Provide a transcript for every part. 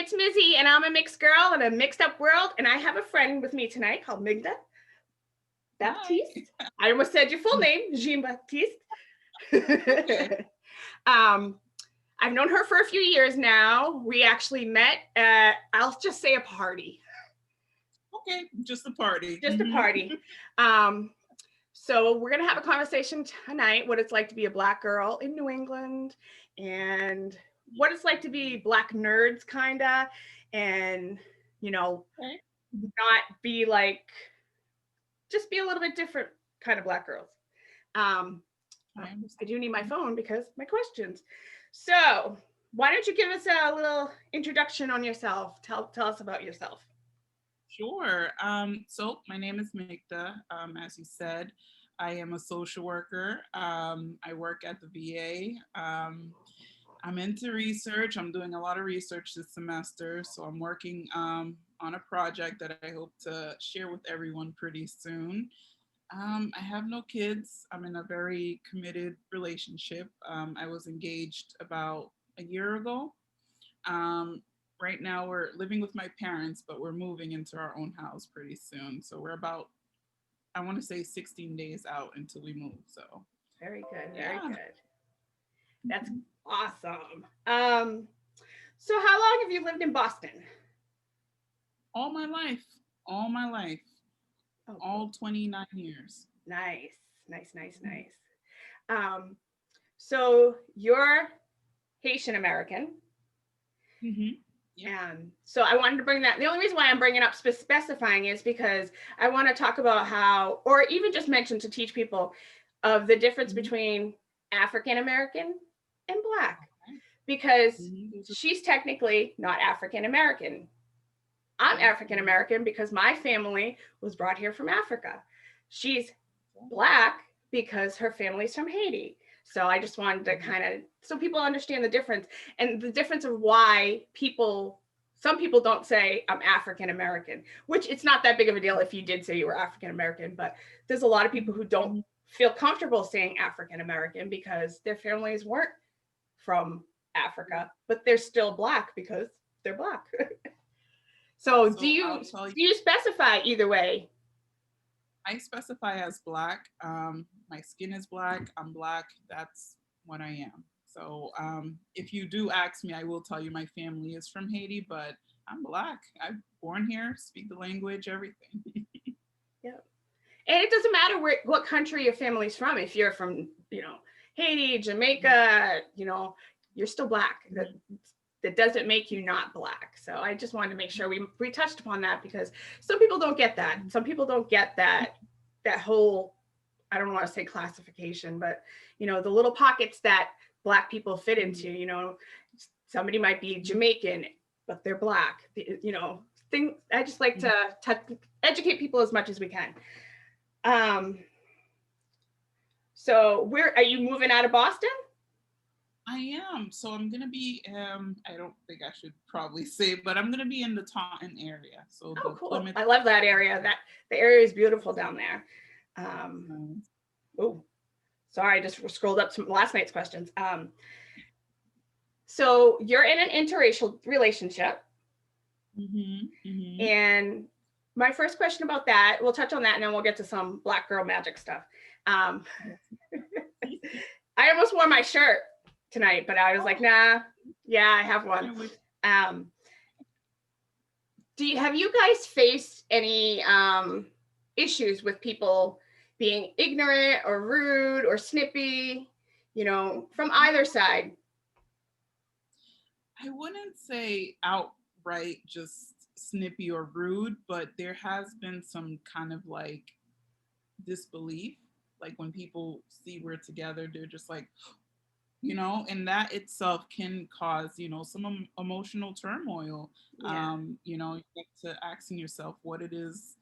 it's Mizzy, and I'm a mixed girl in a mixed up world, and I have a friend with me tonight called Migta Baptiste. Hi. I almost said your full name, Jean Baptiste. Okay. um, I've known her for a few years now. We actually met at, I'll just say, a party. Okay. Just a party. Just a party. Um, so we're gonna have a conversation tonight, what it's like to be a Black girl in New England, and what it's like to be Black nerds, kinda, and you know, Okay. not be like, just be a little bit different kind of Black girls. Um, I I understand. do need my phone because my questions. So why don't you give us a little introduction on yourself? Tell us about yourself. Sure. So my name is Migta. As you said, I am a social worker. I work at the VA. I'm into research. I'm doing a lot of research this semester. So I'm working on a project that I hope to share with everyone pretty soon. I have no kids. I'm in a very committed relationship. I was engaged about a year ago. Um, right now, we're living with my parents, but we're moving into our own house pretty soon. So we're about, I want to say 16 days out until we move. So, Very good, very yeah. good. That's Mhm. awesome. So how long have you lived in Boston? All my life, all my life, Oh, cool. all 29 years. Nice, nice, nice, nice. Um, so you're Haitian American. Mm-hmm. Yep. And so I wanted to bring that. The only reason why I'm bringing up specifying is because I want to talk about how, or even just mention to teach people of the difference Mm-hmm. between African American and Black, Okay. because Mm-hmm. Those are, she's technically not African American. I'm okay. African Mm-hmm. American because my family was brought here from Africa. She's Black because her family's from Haiti. So I just wanted to Mm-hmm. kind of, so people understand the difference, and the difference of why some people don't say I'm African American, which it's not that big of a deal if you did say you were African American, but there's a lot of people who don't Mm-hmm. feel comfortable saying African American because their families weren't from Africa, but they're still Black because they're Black. So do So you I'll tell you. do you specify either way? I specify as black. My skin is black. I'm black. That's what I am. So if you do ask me, I will tell you my family is from Haiti, but I'm black. I'm born here, speak the language, everything. Yeah. And it doesn't matter what country your family's from. If you're from, Haiti, Jamaica, you're still Black. That doesn't make you not Black. So I just wanted to make sure we touched upon that, because some people don't get that. Some people don't get that whole, I don't want to say classification, but the little pockets that Black people fit into. Somebody might be Jamaican, but they're Black. Thing. I just like to educate people as much as we can. Um, so where are you moving out of Boston? I am. So I'm gonna be. I don't think I should probably say, but I'm gonna be in the Taunton area. So Oh, the cool. Plymouth. I love that area. The area is beautiful down there. Um, Um, oh, sorry, I just scrolled up some last night's questions. So you're in an interracial relationship, mhm. Mhm. and my first question about that, we'll touch on that, and then we'll get to some Black girl magic stuff. Um, Yes. I almost wore my shirt tonight, but I was like, Oh, nah, yeah, I have one. I wish. Um, have you guys faced any issues with people being ignorant or rude or snippy, from either side? I wouldn't say outright just snippy or rude, but there has been some kind of like disbelief. Like when people see we're together, they're just like, and that itself can cause, some emotional turmoil. Yeah. You get to asking yourself what it is.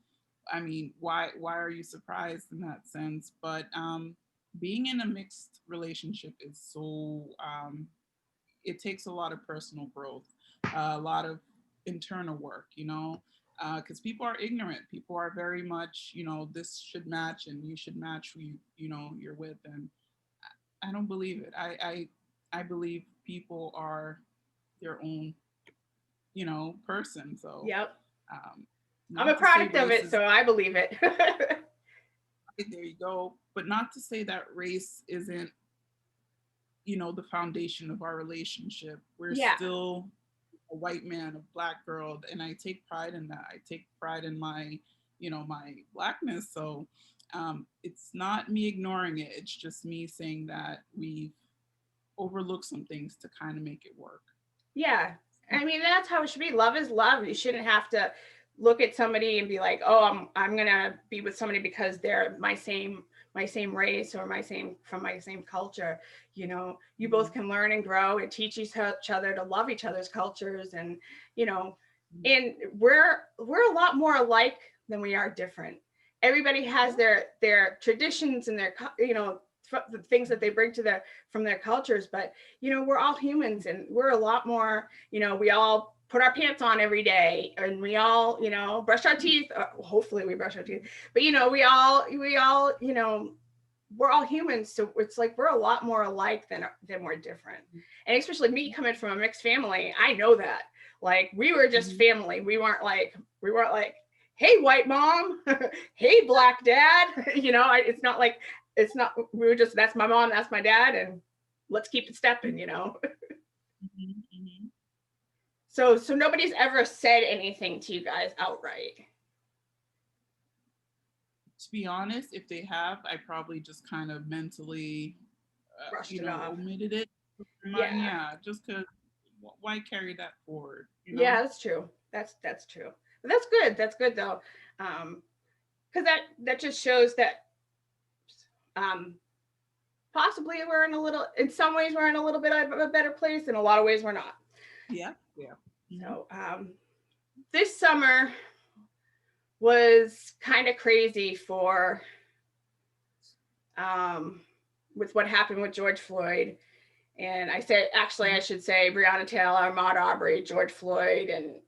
I mean, why are you surprised in that sense? But being in a mixed relationship is so it takes a lot of personal growth, a lot of internal work, because people are ignorant. People are very much, this should match and you should match who you're with, and I don't believe it. I believe people are their own. person. So Yep. I'm a not to say product of race it, is so I believe it. there you go, but not to say that race isn't, the foundation of our relationship. We're Yeah. still a white man, a black girl, and I take pride in that. I take pride in my, my blackness. So it's not me ignoring it. It's just me saying that we've overlooked some things to kind of make it work. Yeah. I mean, that's how it should be. Love is love. You shouldn't have to look at somebody and be like, "Oh, I'm going to be with somebody because they're my same race or from my same culture." You both can learn and grow and teach each other to love each other's cultures, and you know, and we're a lot more alike than we are different. Everybody has their traditions and their the things that they bring to their from their cultures, but we're all humans, and we're a lot more, we all put our pants on every day, and we all, brush our teeth. Hopefully we brush our teeth, but we all, we're all humans. So it's like, we're a lot more alike than we're different. And especially me coming from a mixed family, I know that. Like, we were just family. We weren't like, hey, white mom, hey, black dad. It's not, we were just, that's my mom, that's my dad, and let's keep it stepping. Mm-hmm. So nobody's ever said anything to you guys outright. To be honest, if they have, I probably just kind of mentally, Brushed it off. omitted it. Yeah. Yeah, just because why carry that forward, Yeah, that's true. That's true. But that's good. That's good though. Because that just shows that um possibly in some ways we're in a little bit of a better place, in a lot of ways we're not. Yeah, yeah. So this summer was kind of crazy for with what happened with George Floyd. And I should say Breonna Taylor, Ahmaud Arbery, George Floyd, and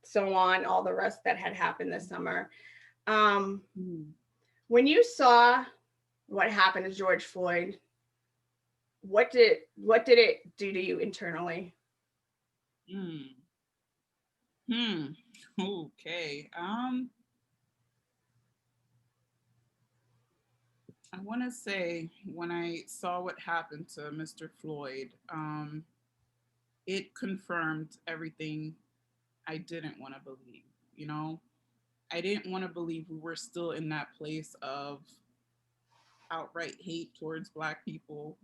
so on, all the rest that had happened this summer. When you saw what happened to George Floyd, what did it do to you internally? Okay. I want to say when I saw what happened to Mr. Floyd, it confirmed everything I didn't want to believe. I didn't want to believe we were still in that place of outright hate towards Black people.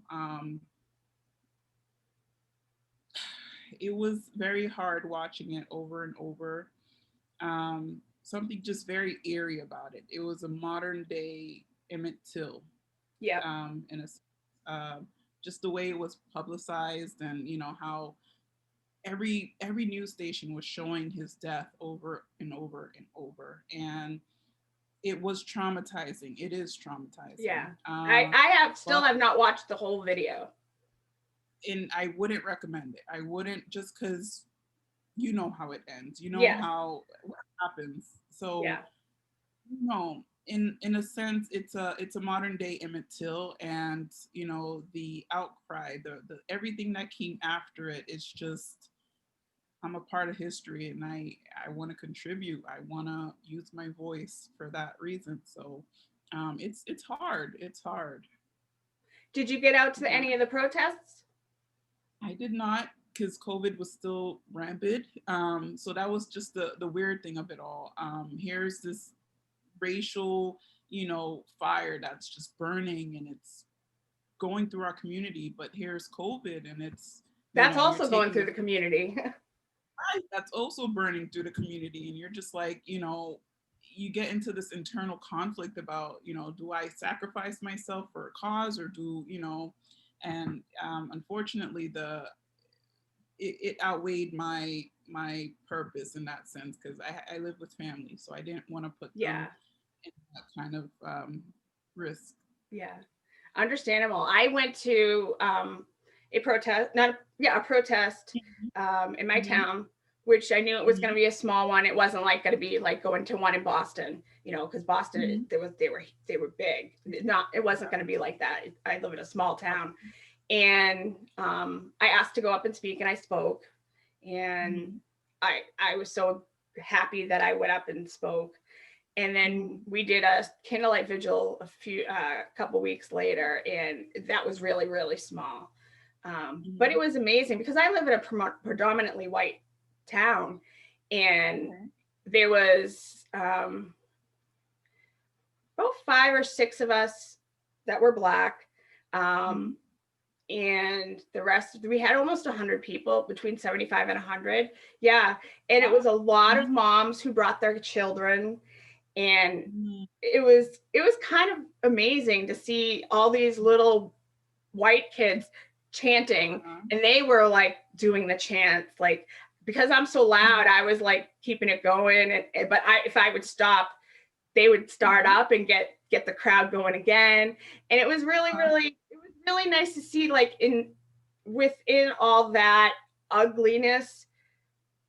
It was very hard watching it over and over. Something just very eerie about it. It was a modern day Emmett Till. Yeah. In just the way it was publicized, and how every news station was showing his death over and over and over, and it was traumatizing. It is traumatizing. Yeah. I have not watched the whole video. And I wouldn't recommend it. I wouldn't, just because you know how it ends. You know Yes. how what happens. So Yeah. In a sense, it's a modern day Emmett Till, and the outcry, the everything that came after it is just, I'm a part of history, and I want to contribute. I want to use my voice for that reason. So it's hard. It's hard. Did you get out to Yeah. any of the protests? I did not, because COVID was still rampant. So that was just the weird thing of it all. Here's this racial, fire that's just burning, and it's going through our community. But here's COVID, and it's, That's you're also going taking through the community. that's also burning through the community, and you're just like, you get into this internal conflict about, do I sacrifice myself for a cause, or and unfortunately it outweighed my purpose in that sense, because I live with family, so I didn't want to put them in that kind of risk. Yeah, understandable. I went to a protest, not yeah, a protest in my town, which I knew it was going to be a small one. It wasn't like going to be like going to one in Boston, because Boston they were big. It wasn't going to be like that. I live in a small town, and I asked to go up and speak, and I spoke, and I was so happy that I went up and spoke. And then we did a candlelight vigil a couple weeks later, and that was really, really small. But it was amazing because I live in a predominantly white town, and there was about 5 or 6 of us that were Black. And the rest, we had almost 100 people, between 75 and 100. Yeah. And it was a lot of moms who brought their children. And it was kind of amazing to see all these little white kids chanting, and they were like doing the chants, like, because I'm so loud, I was like keeping it going. But if I would stop, they would start up and get the crowd going again. And it was really, really nice to see, like, within all that ugliness,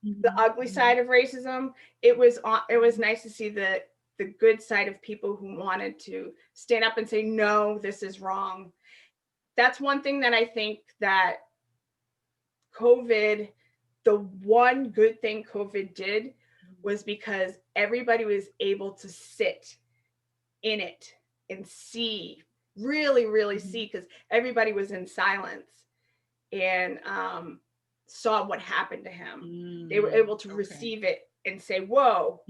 the ugly side of racism, it was nice to see the good side of people who wanted to stand up and say, no, this is wrong. That's one thing that I think that COVID, the one good thing COVID did was because everybody was able to sit in it and see, really, really see, because everybody was in silence and saw what happened to him. They were able to receive it and say, whoa,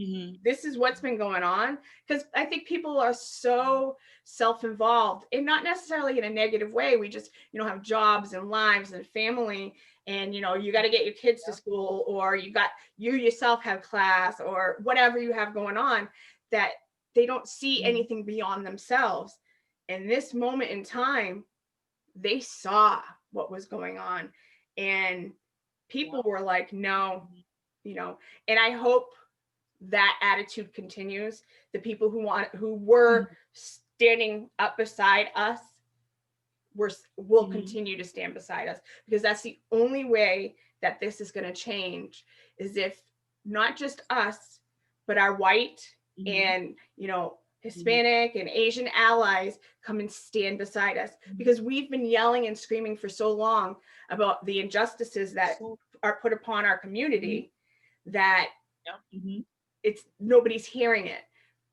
this is what's been going on. Because I think people are so self-involved, and not necessarily in a negative way. We just, have jobs and lives and family, and, you got to get your kids to school, or you yourself have class, or whatever you have going on, that they don't see anything beyond themselves. And this moment in time, they saw what was going on, and people were like, no, and I hope that attitude continues. The people who were standing up beside us will continue to stand beside us, because that's the only way that this is going to change, is if not just us, but our white and, Hispanic and Asian allies come and stand beside us, because we've been yelling and screaming for so long about the injustices that are put upon our community that nobody's hearing it.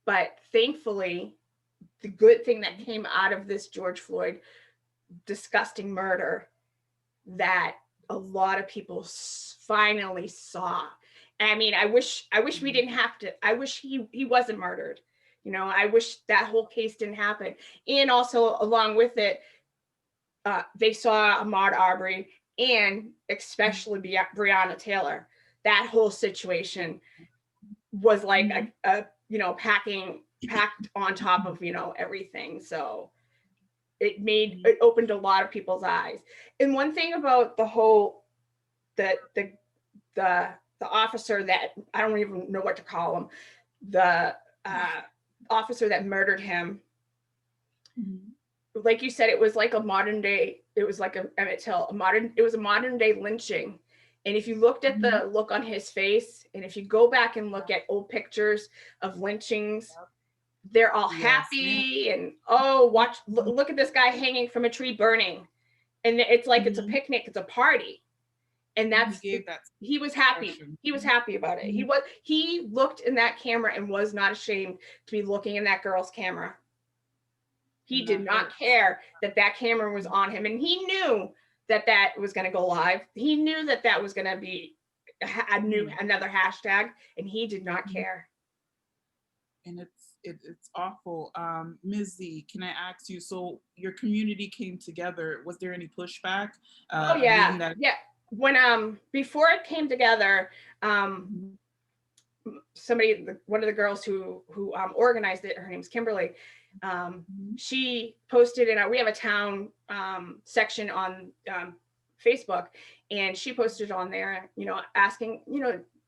But thankfully, the good thing that came out of this George Floyd disgusting murder, that a lot of people finally saw. I mean, I wish we didn't have to. I wish he wasn't murdered. I wish that whole case didn't happen. And also, along with it, they saw Ahmaud Arbery, and especially Breonna Taylor. That whole situation was like a packed on top of everything. So it opened a lot of people's eyes. And one thing about the whole the officer that, I don't even know what to call him, the officer that murdered him, like you said, it was like a modern day, it was like a Emmett Till, it was a modern day lynching. And if you looked at the look on his face, and if you go back and look at old pictures of lynchings, they're all happy and, look at this guy hanging from a tree burning. And it's like, it's a picnic, it's a party. And he was happy. He was happy about it. He looked in that camera and was not ashamed to be looking in that girl's camera. He did not care that camera was on him. And he knew that was going to go live. He knew that was going to be another hashtag, and he did not care. And it's awful. Ms. Z, can I ask you, so your community came together, was there any pushback? Yeah. When before it came together, one of the girls who organized it, her name's Kimberly, she posted we have a town section on Facebook, and she posted on there, asking,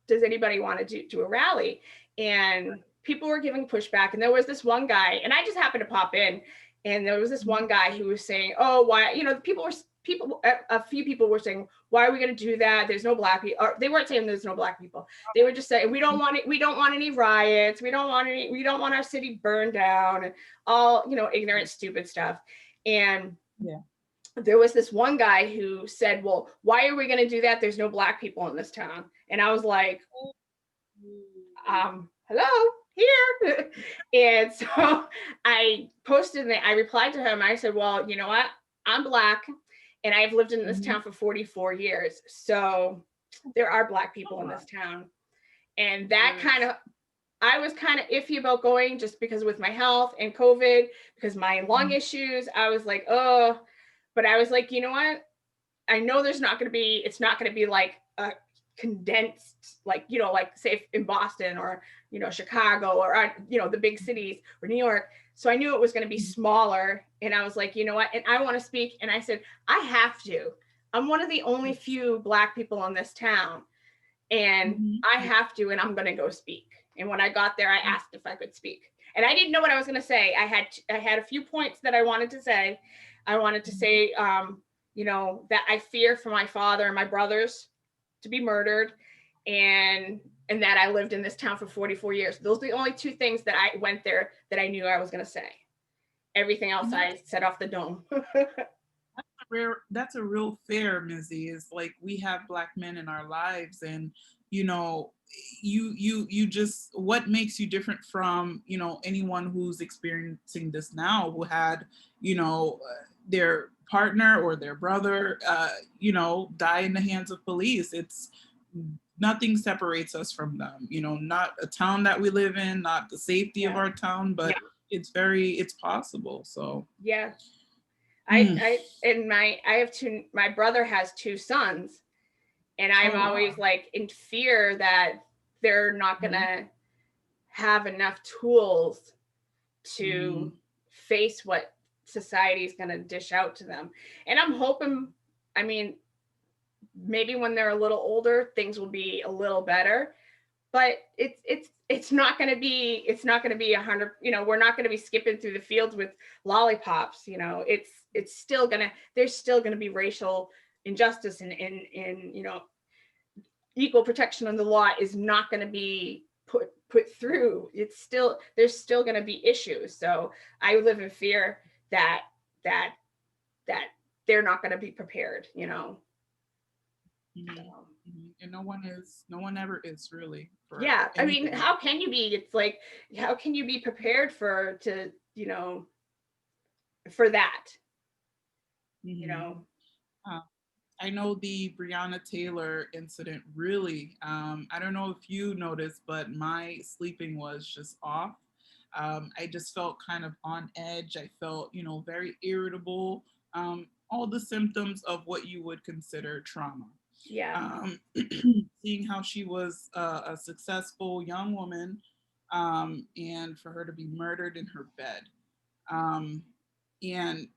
does anybody want to do a rally? And people were giving pushback. And there was this one guy, and I just happened to pop in, and there was this one guy who was saying, oh, why, a few people were saying, why are we going to do that? There's no Black people. Or they weren't saying there's no Black people. They were just saying, we don't want it. We don't want any riots. We don't want our city burned down, and all, ignorant, stupid stuff. And there was this one guy who said, well, why are we going to do that? There's no black people in this town. And I was like, hello, here. And so I posted it. I replied to him. I said, well, you know what? I'm black and I've lived in this town for 44 years. So there are black people in this town. And that kind of, I was kind of iffy about going just because with my health and COVID, because my lung issues, I was like, oh, but I was like, you know what? I know there's not going to be, it's not going to be like a condensed, like, you know, like say in Boston or, you know, Chicago or, you know, the big cities or New York. So I knew it was going to be smaller. And I was like, you know what? And I want to speak. And I said, I have to. I'm one of the only few black people in this town. And I have to, and I'm going to go speak. And when I got there, I asked if I could speak. And I didn't know what I was going to say. I had a few points that I wanted to say. I wanted to say, you know, that I fear for my father and my brothers to be murdered, and that I lived in this town for 44 years. Those are the only two things that I went there that I knew I was going to say. Everything else I set off the dome. That's a real fair, Mizzy, is like we have black men in our lives, and you know, you just, what makes you different from, you know, anyone who's experiencing this now, who had, you know, their partner or their brother, you know, die in the hands of police. It's nothing separates us from them, you know, not a town that we live in, not the safety of our town, but it's possible. So yeah. I have two, my brother has two sons, and I'm always like in fear that they're not gonna have enough tools to face what society is gonna dish out to them. And I'm hoping, I mean, maybe when they're a little older, things will be a little better. But it's not going to be 100. You know, we're not going to be skipping through the fields with lollipops. You know, it's still gonna, there's still going to be racial injustice, and you know, equal protection under the law is not going to be put through. It's still, there's still going to be issues. So I live in fear that that that they're not going to be prepared. You know. And no one ever is really. Yeah, I mean, how can you be? It's like, how can you be prepared for you know, for that? You know. I know the Breonna Taylor incident really, I don't know if you noticed, but my sleeping was just off. I just felt kind of on edge. I felt, you know, very irritable. All the symptoms of what you would consider trauma. Yeah. Seeing how she was a successful young woman, and for her to be murdered in her bed. And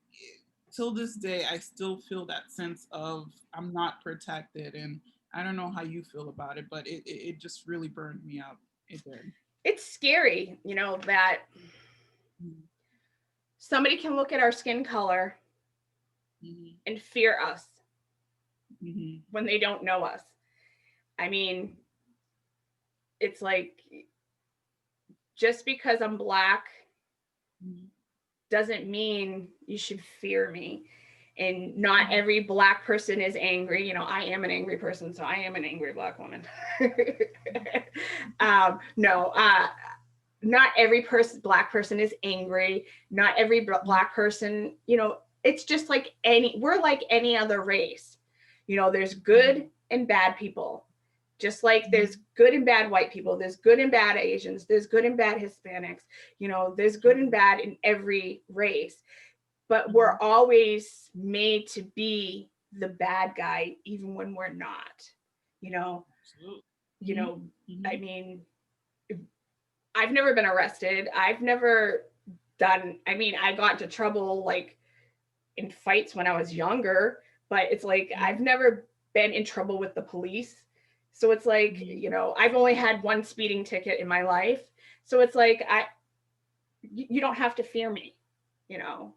till this day, I still feel that sense of I'm not protected. And I don't know how you feel about it, but it just really burned me up. It did. It's scary, you know, that somebody can look at our skin color and fear us when they don't know us. I mean, it's like, just because I'm black doesn't mean you should fear me. And not every black person is angry. You know, I am an angry person, so I am an angry black woman. Not every black person is angry. Not every black person, you know, it's just like we're like any other race. You know, there's good and bad people. Just like there's good and bad white people, there's good and bad Asians, there's good and bad Hispanics, you know, there's good and bad in every race. But we're always made to be the bad guy, even when we're not, you know. Absolutely. You know, I mean, I've never been arrested. I've never done, I mean, I got into trouble like in fights when I was younger, but it's like I've never been in trouble with the police. So it's like, you know, I've only had one speeding ticket in my life. So it's like, you don't have to fear me, you know.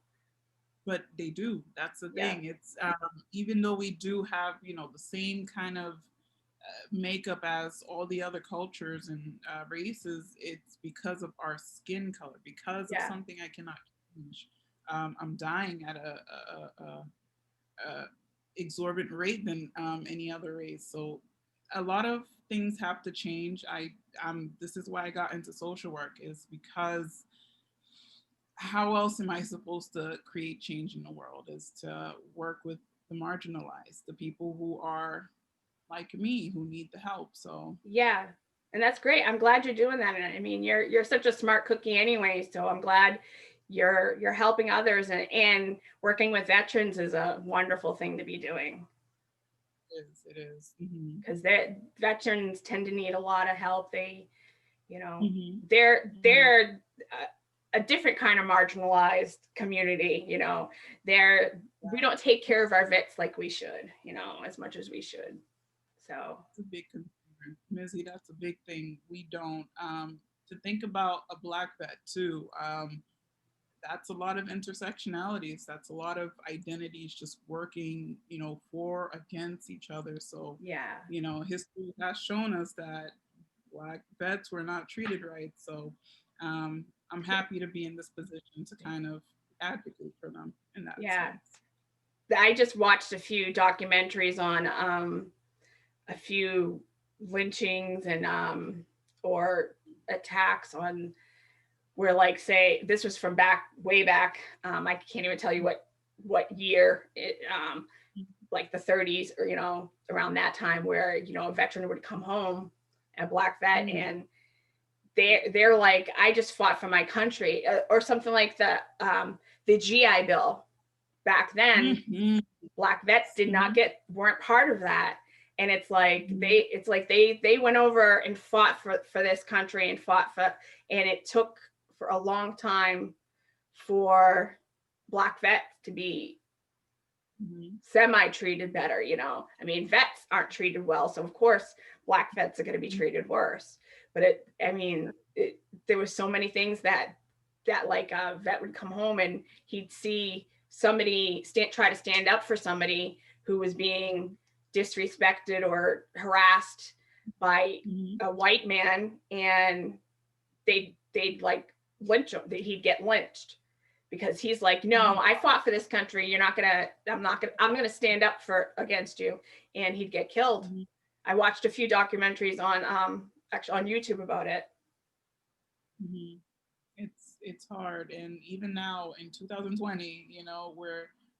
But they do. That's the thing. It's even though we do have, you know, the same kind of makeup as all the other cultures and races, it's because of our skin color, because of something I cannot change. I'm dying at a exorbitant rate than any other race. So a lot of things have to change. This is why I got into social work, is because how else am I supposed to create change in the world, is to work with the marginalized, the people who are like me, who need the help. So yeah, and that's great. I'm glad you're doing that. And I mean, you're such a smart cookie anyway, so I'm glad you're helping others, and working with veterans is a wonderful thing to be doing, it is. Mm-hmm. because veterans tend to need a lot of help. They, you know, Mm-hmm. they're a different kind of marginalized community. We don't take care of our vets like we should, as much as we should. So It's a big concern, Missy. That's a big thing. We don't. To think about a Black vet too. That's a lot of intersectionalities. That's a lot of identities just working, for against each other. So, yeah, history has shown us that Black vets were not treated right. So, I'm happy to be in this position to kind of advocate for them in that yeah. sense. I just watched a few documentaries on a few lynchings and or attacks on, where, like, say this was from way back, I can't even tell you what year it, like the 30s, or around that time, where a veteran would come home, a Black vet, and they're like, I just fought for my country, or something like the GI Bill. Back then, Mm-hmm. Black vets weren't part of that. And it's like Mm-hmm. they went over and fought for this country, and and it took for a long time for Black vets to be semi-treated better. I mean, vets aren't treated well, so of course Black vets are going to be treated worse. But there was so many things that like a vet would come home and he'd see somebody try to stand up for somebody who was being disrespected or harassed by a white man, and they'd like lynch him. He'd get lynched because he's like, no, I fought for this country. I'm gonna stand up against you. And he'd get killed. I watched a few documentaries on actually on YouTube about it. It's hard, and even now in 2020,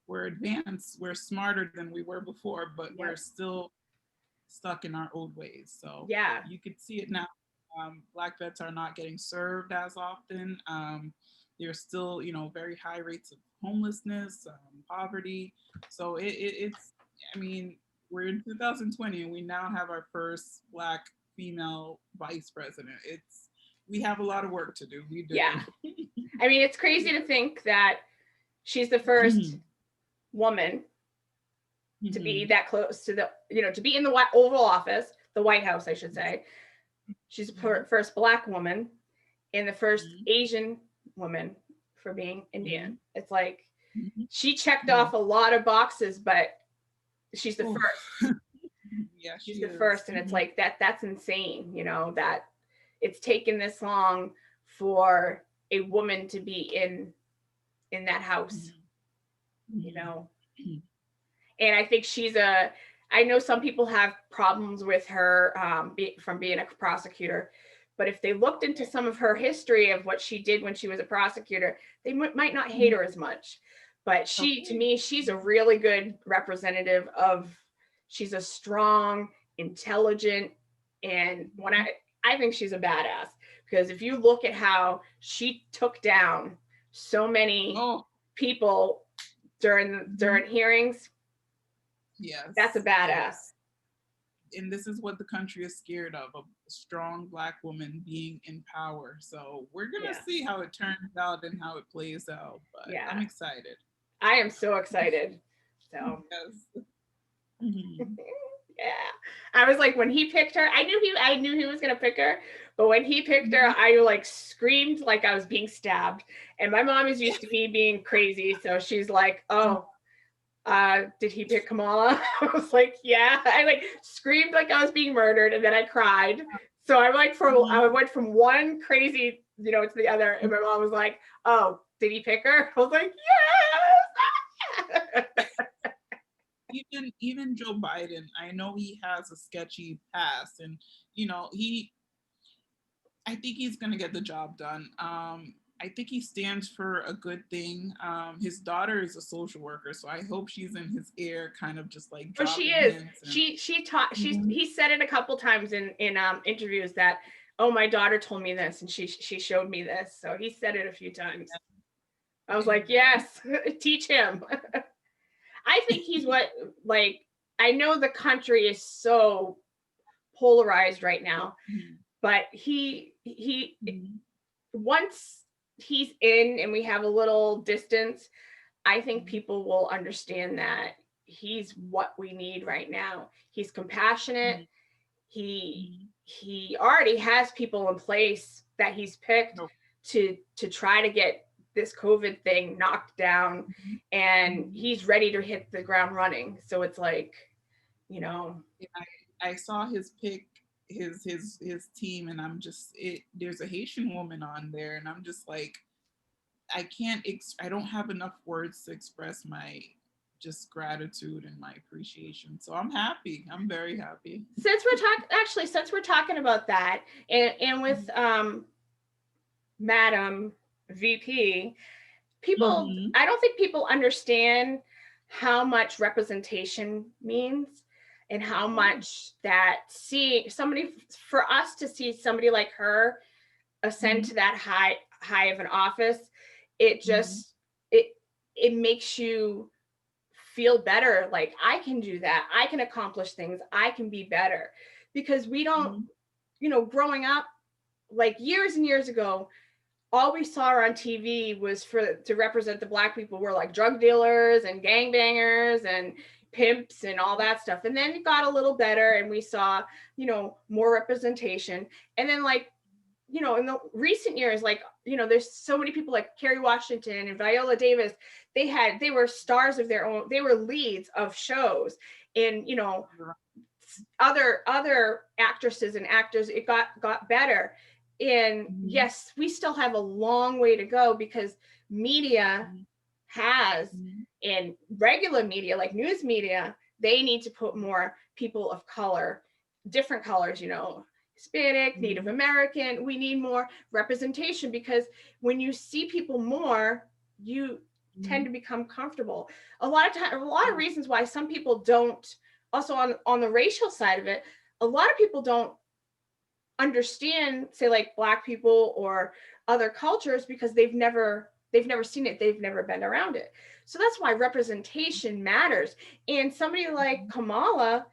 we're advanced, we're smarter than we were before, but we're still stuck in our old ways. So yeah, you could see it now. Black vets are not getting served as often. There's still, very high rates of homelessness, poverty. So it's, I mean, we're in 2020 and we now have our first Black female vice president. We have a lot of work to do. We do. Yeah. I mean, it's crazy to think that she's the first woman to be that close to to be in the Oval Office, the White House, I should say. She's the first Black woman and the first Asian woman for being Indian. It's like she checked off a lot of boxes, but she's the first. Yeah, she's the first, and it's like that's insane, that it's taken this long for a woman to be in that house, And I think I know some people have problems with her from being a prosecutor, but if they looked into some of her history of what she did when she was a prosecutor, they might not hate her as much. But to me, she's a really good representative she's a strong, intelligent, and I think she's a badass, because if you look at how she took down so many people during hearings, yes, that's a badass. Yes. And this is what the country is scared of, a strong Black woman being in power. So we're going to see how it turns out and how it plays out. But I'm excited. I am so excited. So yes. Yeah. I was like, when he picked her, I knew he was going to pick her. But when he picked her, I like screamed like I was being stabbed. And my mom is used to me being crazy. So she's like, oh, did he pick Kamala? I was like, yeah. I like screamed like I was being murdered, and then I cried. So I went from one crazy, to the other, and my mom was like, oh, did he pick her? I was like, yes. even Joe Biden, I know he has a sketchy past, and I think he's gonna get the job done. I think he stands for a good thing. His daughter is a social worker, so I hope she's in his ear, kind of just like Oh, she dropping is. hints. And She taught. Mhm. He said it a couple times in interviews that, oh, my daughter told me this, and she showed me this. So he said it a few times. I was like, Amen. yes, teach him. I think he's what, like, I know the country is so polarized right now, Mhm. but he Mhm. once he's in and we have a little distance, I think Mhm. people will understand that he's what we need right now. He's compassionate. Mhm. He Mhm. he already has people in place that he's picked No. to try to get this COVID thing knocked down, Mhm. and Mhm. he's ready to hit the ground running. So it's like, you know, Yeah, I saw his pick, his team, and I'm just it. There's a Haitian woman on there, and I'm just like, I can't. I don't have enough words to express my just gratitude and my appreciation. So I'm happy. I'm very happy. since we're talking about that, and with Madam VP, people, Mm-hmm. I don't think people understand how much representation means, and how much that see somebody, for us to see somebody like her ascend Mm-hmm. to that high of an office, it Mm-hmm. just it it makes you feel better, like I can do that, I can accomplish things, I can be better. Because we don't, Mm-hmm. growing up, like years and years ago, all we saw on TV was for to represent the black people were like drug dealers and gangbangers and pimps and all that stuff. And then it got a little better and we saw, more representation. And then, like, in the recent years, like, there's so many people like Kerry Washington and Viola Davis. They were stars of their own, they were leads of shows. And, other actresses and actors, it got better. And Mm-hmm. yes, we still have a long way to go, because media has, Mm-hmm. in regular media like news media, they need to put more people of color, different colors, Hispanic, Native Mm-hmm. American. We need more representation, because when you see people more, you tend Mm-hmm. to become comfortable. A lot of Yeah. reasons why some people don't, also on the racial side of it, a lot of people don't understand, say, like black people or other cultures, because they've never seen it, they've never been around it. So that's why representation matters. And somebody like Mm-hmm. Kamala,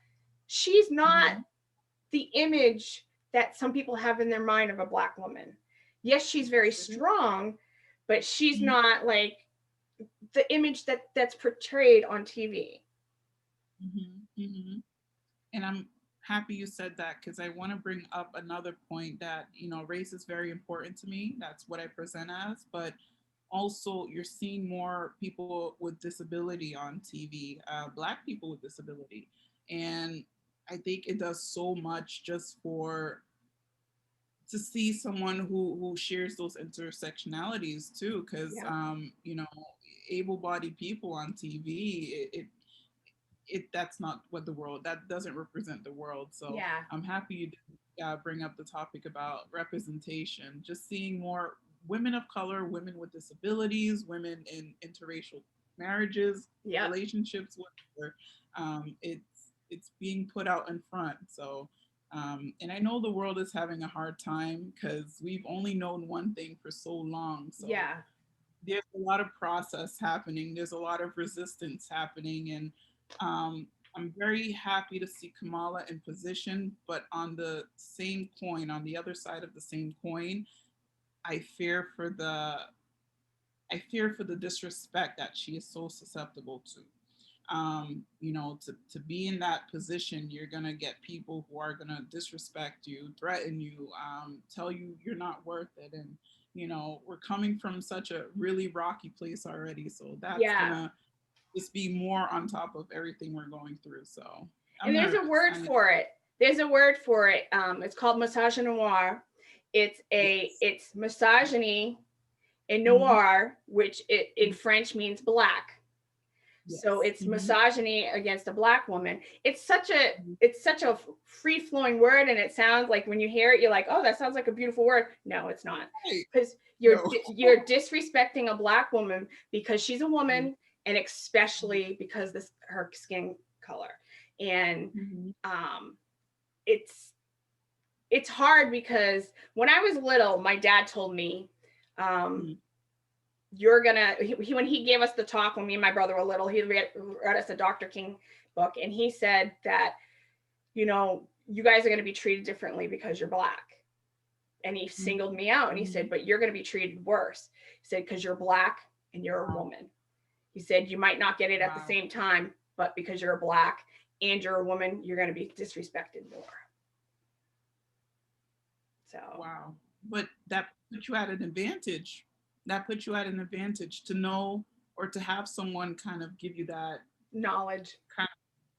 she's not Mm-hmm. the image that some people have in their mind of a black woman. Yes, she's very strong, but she's Mm-hmm. not like the image that's portrayed on TV. Mm-hmm. Mm-hmm. And I'm happy you said that, because I want to bring up another point that, race is very important to me. That's what I present as. But also, you're seeing more people with disability on TV, Black people with disability. And I think it does so much just for to see someone who shares those intersectionalities too, because Yeah. able-bodied people on TV, that's not what the world, that doesn't represent the world. So Yeah. I'm happy you did, bring up the topic about representation, just seeing more women of color, women with disabilities, women in interracial marriages, Yep. relationships, whatever. It's being put out in front. So and I know the world is having a hard time because we've only known one thing for so long. So Yeah. there's a lot of process happening. There's a lot of resistance happening, and I'm very happy to see Kamala in position. But on the same coin, on the other side of the same coin, I fear for the I fear for the disrespect that she is so susceptible to. To be in that position, you're gonna get people who are gonna disrespect you, threaten you, tell you you're not worth it, and we're coming from such a really rocky place already, so that's Yeah. gonna just be more on top of everything we're going through. So And I'm there's a nervous. word I know. for it. There's a word for it. It's called misogynoir. Yes. It's misogyny and Mm-hmm. noir, which in French means black. So Yes. it's misogyny against a black woman. It's such a free flowing word, and it sounds like when you hear it, you're like, oh, that sounds like a beautiful word. No, it's not, Right. because you're No. you're disrespecting a black woman because she's a woman, and especially because this her skin color, and Mhm. um, it's it's hard because when I was little, my dad told me, um, Mhm. you're gonna when he gave us the talk when me and my brother were little, he read us a Dr. King book, and he said that, you guys are going to be treated differently because you're black. And he singled me out, and he said, Mhm. but you're going to be treated worse. He said, because you're black and you're a Wow. woman. He said, you might not get it at the Wow. same time, but because you're a black and you're a woman, you're going to be disrespected more. So, Wow. But that put you at an advantage. That put you at an advantage to know or to have someone kind of give you that knowledge. kind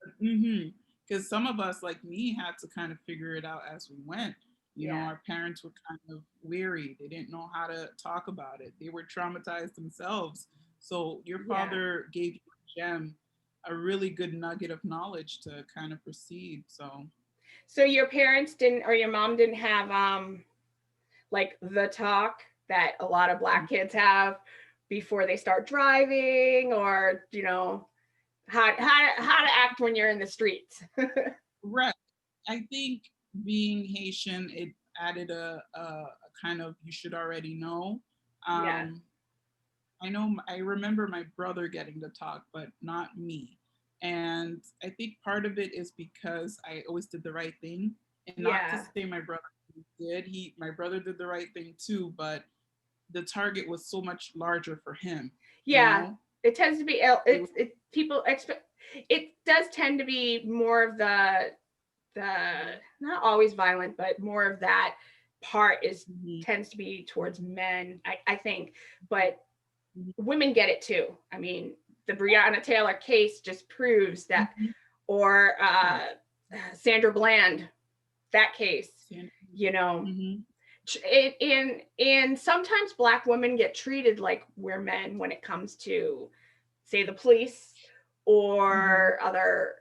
of, mm-hmm. Because some of us, like me, had to kind of figure it out as we went. Yeah. Our parents were kind of weary. They didn't know how to talk about it. They were traumatized themselves. So your Yeah. father gave you a gem, a really good nugget of knowledge to kind of proceed. So your parents didn't, or your mom didn't have like the talk that a lot of black kids have before they start driving, or how to act when you're in the streets. right. I think being Haitian, it added a kind of you should already know. Yeah. Um, I remember my brother getting to talk, but not me. And I think part of it is because I always did the right thing. And not to Yeah. say my brother did, my brother did the right thing too, but the target was so much larger for him, you Yeah. know? It tends to be It was people expect, it does tend to be more of the not always violent, but more of that part is mhm, tends to be towards men, I think. But mhm, women get it too. I mean, the Breonna Taylor case just proves that, mhm, or right. Sandra Bland, that case, San- you know, mhm, and sometimes black women get treated like we're men when it comes to, say, the police mhm. or other,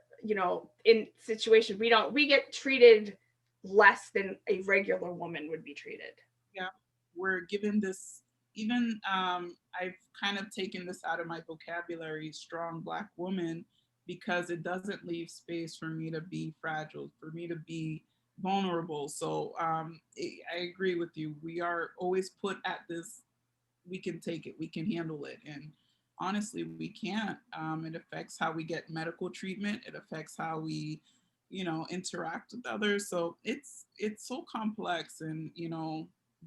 in situations we get treated less than a regular woman would be treated. Yeah, we're given this, even I've kind of taken this out of my vocabulary, strong black woman, because it doesn't leave space for me to be fragile, for me to be vulnerable. So I agree with you. We are always put at this, we can take it, we can handle it. And honestly, we can't. It affects how we get medical treatment. It affects how we, interact with others. So it's so complex. And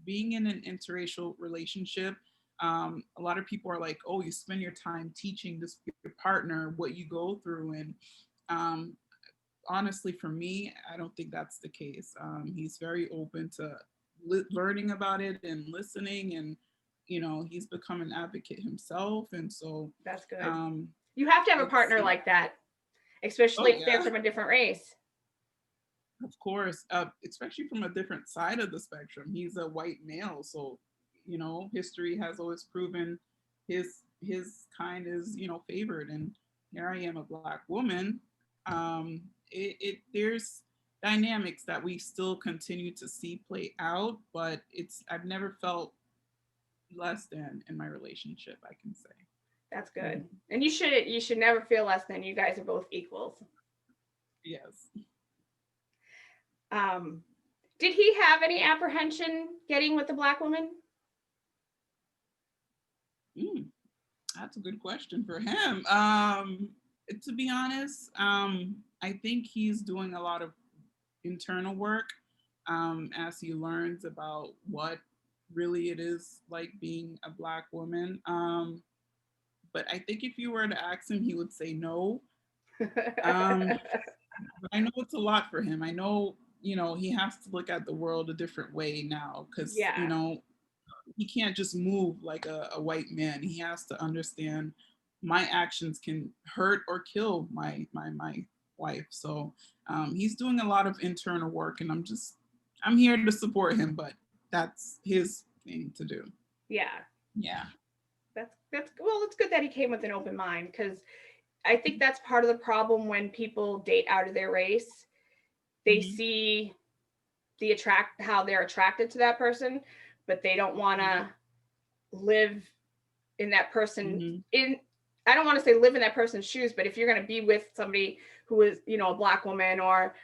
being in an interracial relationship, a lot of people are like, oh, you spend your time teaching this your partner what you go through. And um, honestly, for me, I don't think that's the case. He's very open to learning about it and listening, and he's become an advocate himself, and so That's good. um, You have to have a it's partner yeah. like that, Oh especially if they're yeah, from a different race. of course, especially from a different side of the spectrum. He's a white male, so history has always proven his kind is favored, and here I am, a black woman. There's dynamics that we still continue to see play out, but I've never felt less than in my relationship, I can say. That's Mhm. good. And you should never feel less than. You guys are both equals. Yes. um did he have any apprehension getting with the black woman? Mm, that's a good question for him. To be honest, I think he's doing a lot of internal work as he learns about what really it is like being a black woman. But I think if you were to ask him, he would say no. Um, but I know it's a lot for him. I know, he has to look at the world a different way now because, Yeah. he can't just move like a white man. He has to understand my actions can hurt or kill my wife. So he's doing a lot of internal work, and I'm here to support him, but that's his thing to do. Yeah. Yeah. That's well, it's good that he came with an open mind, because I think that's part of the problem when people date out of their race. They Mhm. see how they're attracted to that person, but they don't want to live in that person Mhm. in I don't want to say live in that person's shoes, but if you're going to be with somebody who is, a black woman or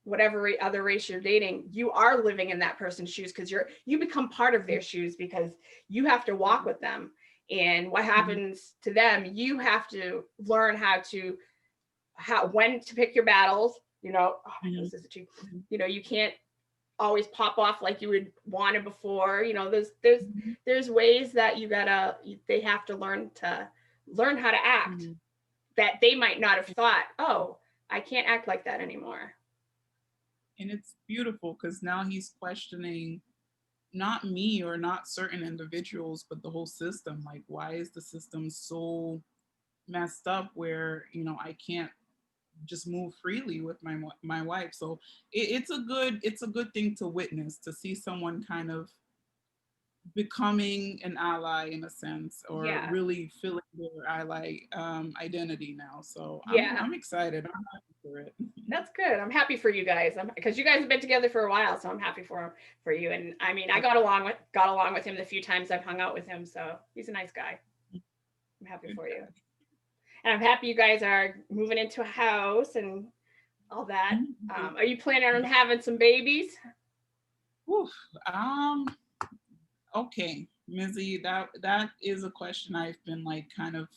whatever other race you're dating, you are living in that person's shoes because you become part of their shoes because you have to walk with them. And what Mhm. happens to them, you have to learn when to pick your battles. Oh my Mhm. goodness, this is too. You can't always pop off like you would want it before. There's ways that they have to learn how to act Mhm. that they might not have thought, oh, I can't act like that anymore. And it's beautiful because now he's questioning not me or not certain individuals, but the whole system. Like, why is the system so messed up where I can't just move freely with my wife? So it's a good thing to witness, to see someone kind of becoming an ally in a sense, or Yeah. really feeling their ally identity now. So I'm Yeah. I'm excited. I'm happy for it. That's good. I'm happy for you guys because you guys have been together for a while, so I'm happy for you. And I mean, I got along with him the few times I've hung out with him, so he's a nice guy. I'm happy for you, and I'm happy you guys are moving into a house and all that. Mhm. Are you planning on having some babies? Oof. Okay, Mizzy, that is a question I've been like kind of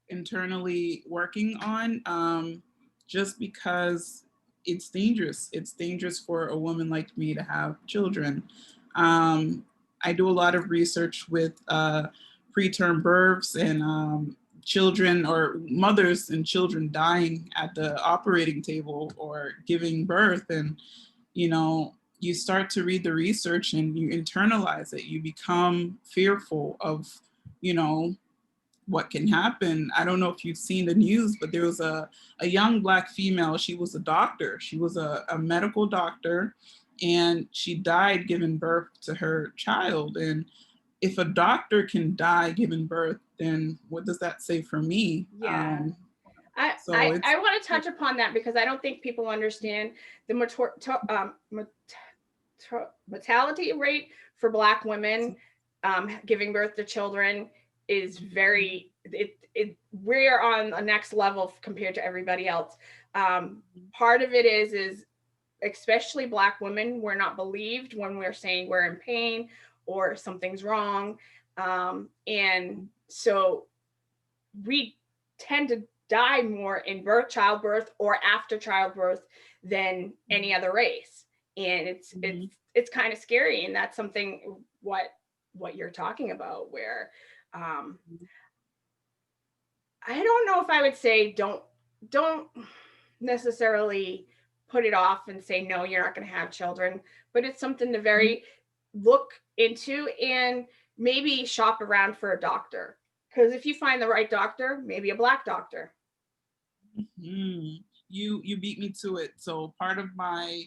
internally working on. Just because it's dangerous. It's dangerous for a woman like me to have children. I do a lot of research with preterm births and children or mothers and children dying at the operating table or giving birth. And you start to read the research and you internalize it. You become fearful of, you know, what can happen. I don't know if you've seen the news, but there was a young Black female. She was a doctor. She was a medical doctor, and she died giving birth to her child. And if a doctor can die giving birth, then what does that say for me? Yeah. I, So I, it's I want to touch upon that because I don't think people understand the mortality rate for Black women giving birth to children is we're on a next level compared to everybody else. Part of it is especially Black women, we're not believed when we're saying we're in pain or something's wrong. And so we tend to die more in childbirth or after childbirth than any other race. And it's kind of scary. And that's something what you're talking about, where um, I don't know if I would say don't necessarily put it off and say no, you're not going to have children, but it's something to very look into and maybe shop around for a doctor. Because if you find the right doctor, maybe a Black doctor. Mm. You beat me to it. So part of my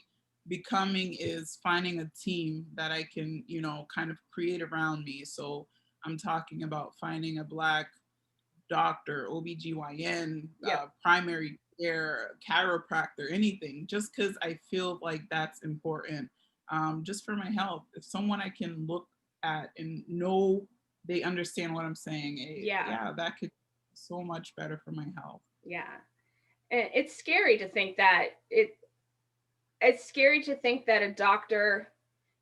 becoming is finding a team that I can, kind of create around me. So I'm talking about finding a Black doctor, OBGYN, Yep. primary care, chiropractor, anything, just because I feel like that's important, just for my health. If someone I can look at and know they understand what I'm saying, Yeah. yeah, that could be so much better for my health. Yeah. And it's scary to think that it's scary to think that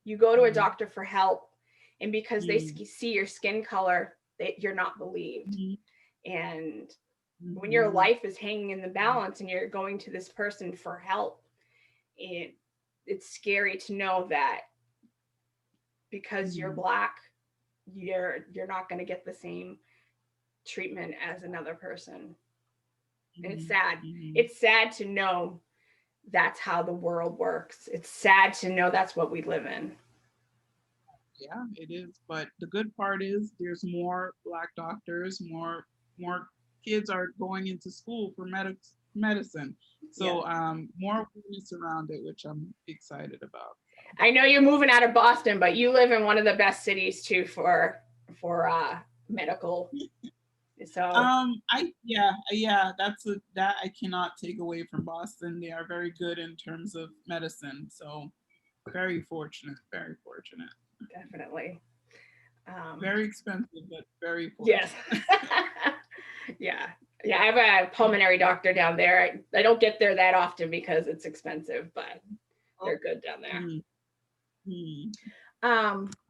you go to a Mhm. doctor for help, and because they Mm. see your skin color, you're not believed. Mhm. And when your Mhm. life is hanging in the balance and you're going to this person for help, it, it's scary to know that because you're Mhm. Black, you're not going to get the same treatment as another person. And it's Mhm. sad. Mhm. It's sad to know that's how the world works. It's sad to know that's what we live in. Yeah, it is. But the good part is there's more Black doctors, more kids are going into school for medicine. Yeah. So more awareness around it, which I'm excited about. I know you're moving out of Boston, but you live in one of the best cities too for medical. So that I cannot take away from Boston. They are very good in terms of medicine. So very fortunate, very fortunate. definitely. Very expensive, but very Yes. fortunate. Yeah. Yeah. I have a pulmonary doctor down there. I don't get there that often because it's expensive, but they're good down there.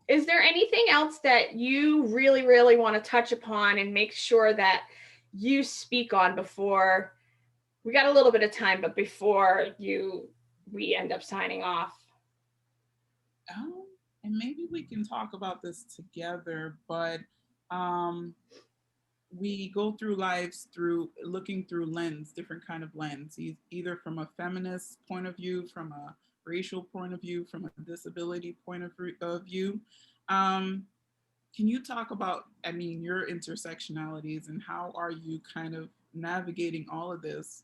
Is there anything else that you really, really want to touch upon and make sure that you speak on before we got a little bit of time, but before we end up signing off? And maybe we can talk about this together, but um, we go through lives through looking through different kind of lens, either from a feminist point of view, from a racial point of view, from a disability point of view. Can you talk about, I mean, your intersectionalities and how are you kind of navigating all of this,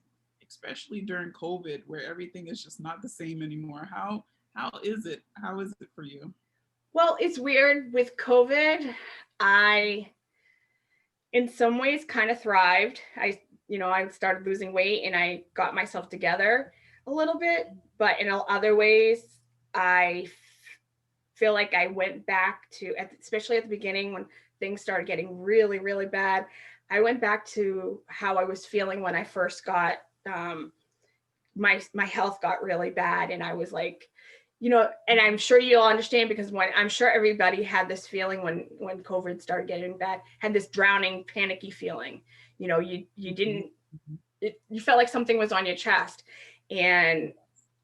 especially during COVID, where everything is just not the same anymore? How is it? How is it for you? Well, it's weird with COVID. I, in some ways, kind of thrived. I started losing weight and I got myself together a little bit, but in other ways, I feel like I went back to, especially at the beginning when things started getting really, really bad. I went back to how I was feeling when I first got my health got really bad, and I was like, and I'm sure you'll understand because when I'm sure everybody had this feeling when COVID started getting bad, had this drowning, panicky feeling. You didn't, you felt like something was on your chest, and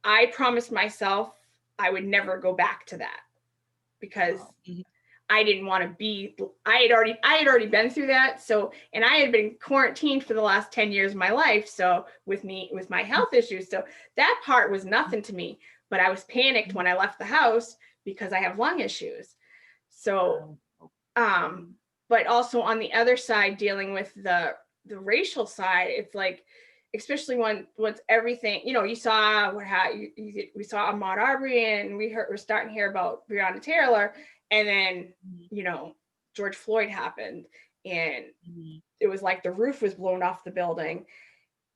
I promised myself I would never go back to that because I didn't want to be. I had already been through that. So, and I had been quarantined for the last 10 years of my life. So with my health issues, so that part was nothing to me. But I was panicked when I left the house because I have lung issues. So, but also on the other side, dealing with the racial side, it's like, especially once everything, you saw we saw Ahmaud Arbery, and we're starting to hear about Breonna Taylor, and then George Floyd happened, and it was like the roof was blown off the building,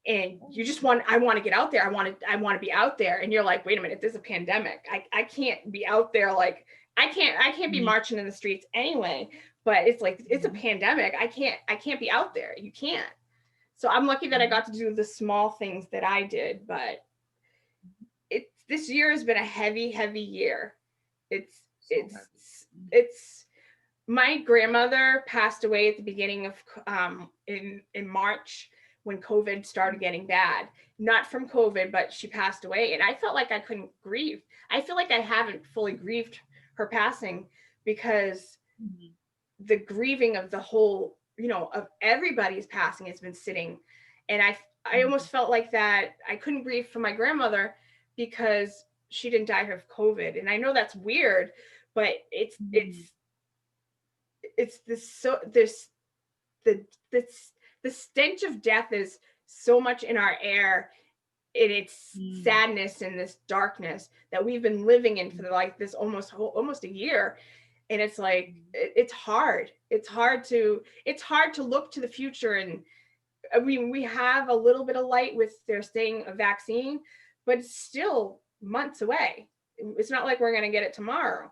and I want to get out there. I want to be out there, and you're like, wait a minute, this is a pandemic. I can't be out there, like I can't be marching in the streets anyway. But it's like it's a pandemic. I can't be out there. You can't. So I'm lucky that I got to do the small things that I did, but this year has been a heavy, heavy year. It's my grandmother passed away at the beginning of in March when COVID started getting bad. Not from COVID, but she passed away, and I felt like I couldn't grieve. I feel like I haven't fully grieved her passing because the grieving of the whole, of everybody's passing has been sitting. And I almost felt like that I couldn't grieve for my grandmother because she didn't die of COVID. And I know that's weird, but it's the stench of death is so much in our air, and it's sadness and this darkness that we've been living in for like this almost a year. And it's like it's hard to look to the future. And I mean, we have a little bit of light with their saying a vaccine, but it's still months away. It's not like we're going to get it tomorrow.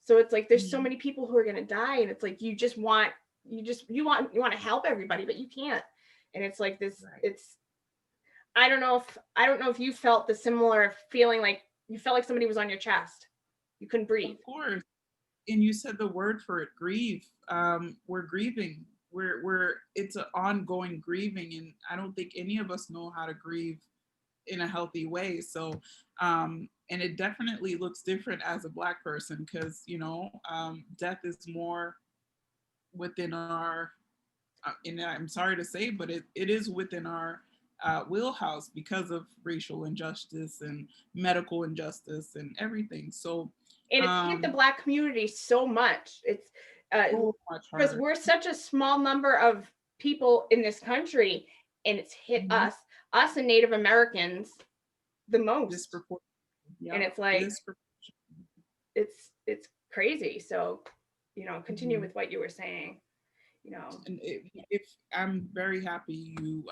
So it's like there's so many people who are going to die, and it's like you want to help everybody, but you can't. And it's like this. It's I don't know if you felt the similar feeling, like you felt like somebody was on your chest. You couldn't breathe. Of course. And you said the word for it, grieve. We're grieving. We're it's an ongoing grieving, and I don't think any of us know how to grieve in a healthy way. So and it definitely looks different as a Black person because death is more within our and I'm sorry to say, but it is within our wheelhouse because of racial injustice and medical injustice and everything. So and it's hit the Black community so much. It's so much because we're such a small number of people in this country, and it's hit us and Native Americans the most. And it's like it's crazy. So continue with what you were saying. you know. And if I'm very happy you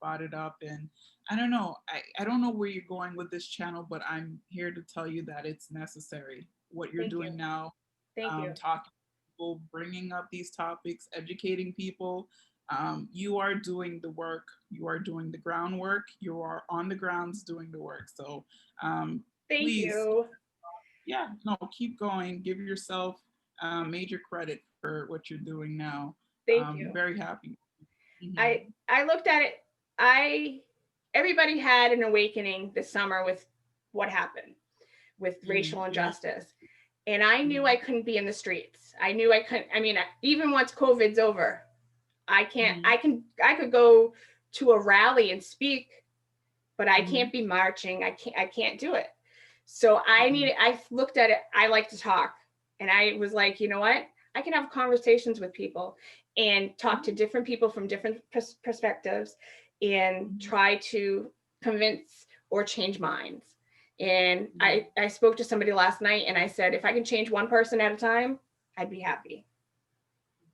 brought it up, and I don't know, I don't know where you're going with this channel, but I'm here to tell you that it's necessary. What you're Thank you. doing now, Thank you. talking to people, bringing up these topics, educating people. You are doing the work. You are doing the groundwork. You are on the grounds doing the work. So Thank please, you. yeah, no, keep going. Give yourself major credit for what you're doing now. Thank you. Very happy. Mhm. I looked at it. Everybody had an awakening this summer with what happened with racial Yeah. injustice. And I knew I couldn't be in the streets. I knew I couldn't. I mean, even once COVID's over, I can't. I could go to a rally and speak, but I can't be marching. I can't do it. So I looked at it. I like to talk, and I was like, you know what? I can have conversations with people and talk to different people from different perspectives, and try to convince or change minds. And I spoke to somebody last night, and I said, if I can change one person at a time, I'd be happy.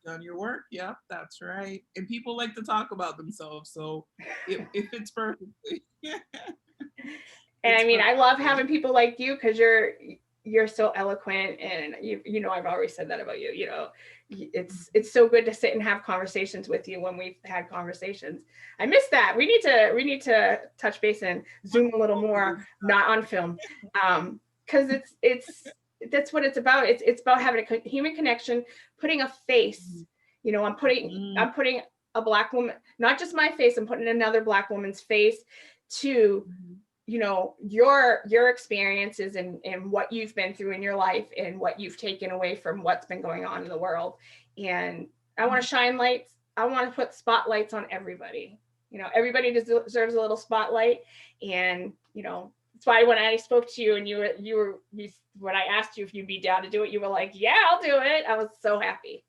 Done your work. Yep, that's right. And people like to talk about themselves, so it fits perfectly. And I It's mean, I love perfectly. having people like you, because you're so eloquent, and you know, I've always said that about you. You know, it's so good to sit and have conversations with you when we've had conversations. I miss that. We need to touch base and Zoom a little more, not on film, because it's that's what it's about. It's about having a human connection, putting a face. You know, I'm putting a Black woman, not just my face. I'm putting another Black woman's face to, you know, your experiences and what you've been through in your life, and what you've taken away from what's been going on in the world. And I want to shine lights. I want to put spotlights on everybody. You know, everybody deserves a little spotlight. And, you know, that's why when I spoke to you, and when I asked you if you'd be down to do it, you were like, yeah, I'll do it. I was so happy.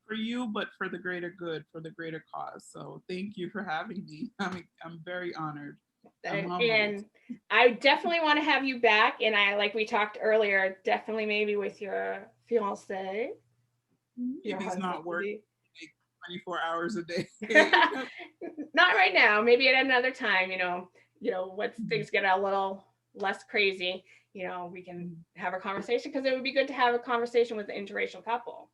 For you, but for the greater good, for the greater cause. So thank you for having me. I'm very honored. I'm humbled. And I definitely want to have you back. And I, like we talked earlier, definitely maybe with your fiance, If your he's husband. not working like 24 hours a day. Not right now, maybe at another time, once things get a little less crazy, we can have a conversation, because it would be good to have a conversation with an interracial couple.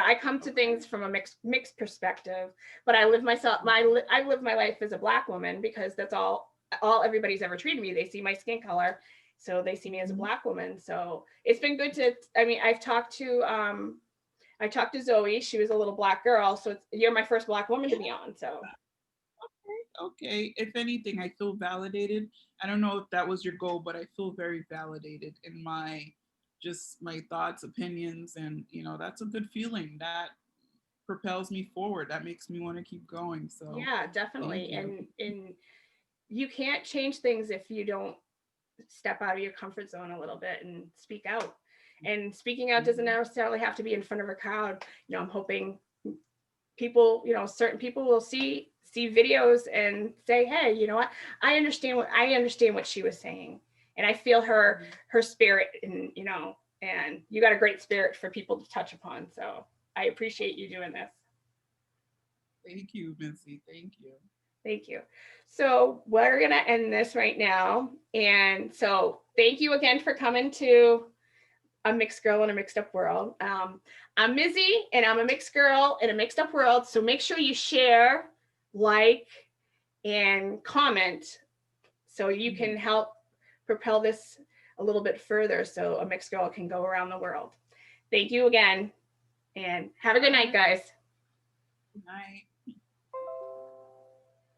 I come to things from a mixed perspective, but I live I live my life as a Black woman, because that's all everybody's ever treated me. They see my skin color, so they see me as a Black woman. So it's been good to, I talked to Zoe. She was a little Black girl, so you're my first Black woman to be on. So Okay. If anything, I feel validated. I don't know if that was your goal, but I feel very validated in my thoughts, opinions, and that's a good feeling. That propels me forward. That makes me want to keep going. So yeah, definitely. thank you. And you can't change things if you don't step out of your comfort zone a little bit and speak out. And speaking out doesn't necessarily have to be in front of a crowd. I'm hoping people, certain people will see videos and say, hey, you know what, I understand what she was saying, and I feel her spirit, and and you got a great spirit for people to touch upon. So I appreciate you doing this. Thank you, Missy. Thank you. Thank you. So we're going to end this right now. And so thank you again for coming to A Mixed Girl in a Mixed Up World. I'm Mizzy, and I'm a mixed girl in a mixed up world. So make sure you share, like, and comment, so you can help propel this a little bit further, so a mixed girl can go around the world. Thank you again, and have a good night, guys. Good night.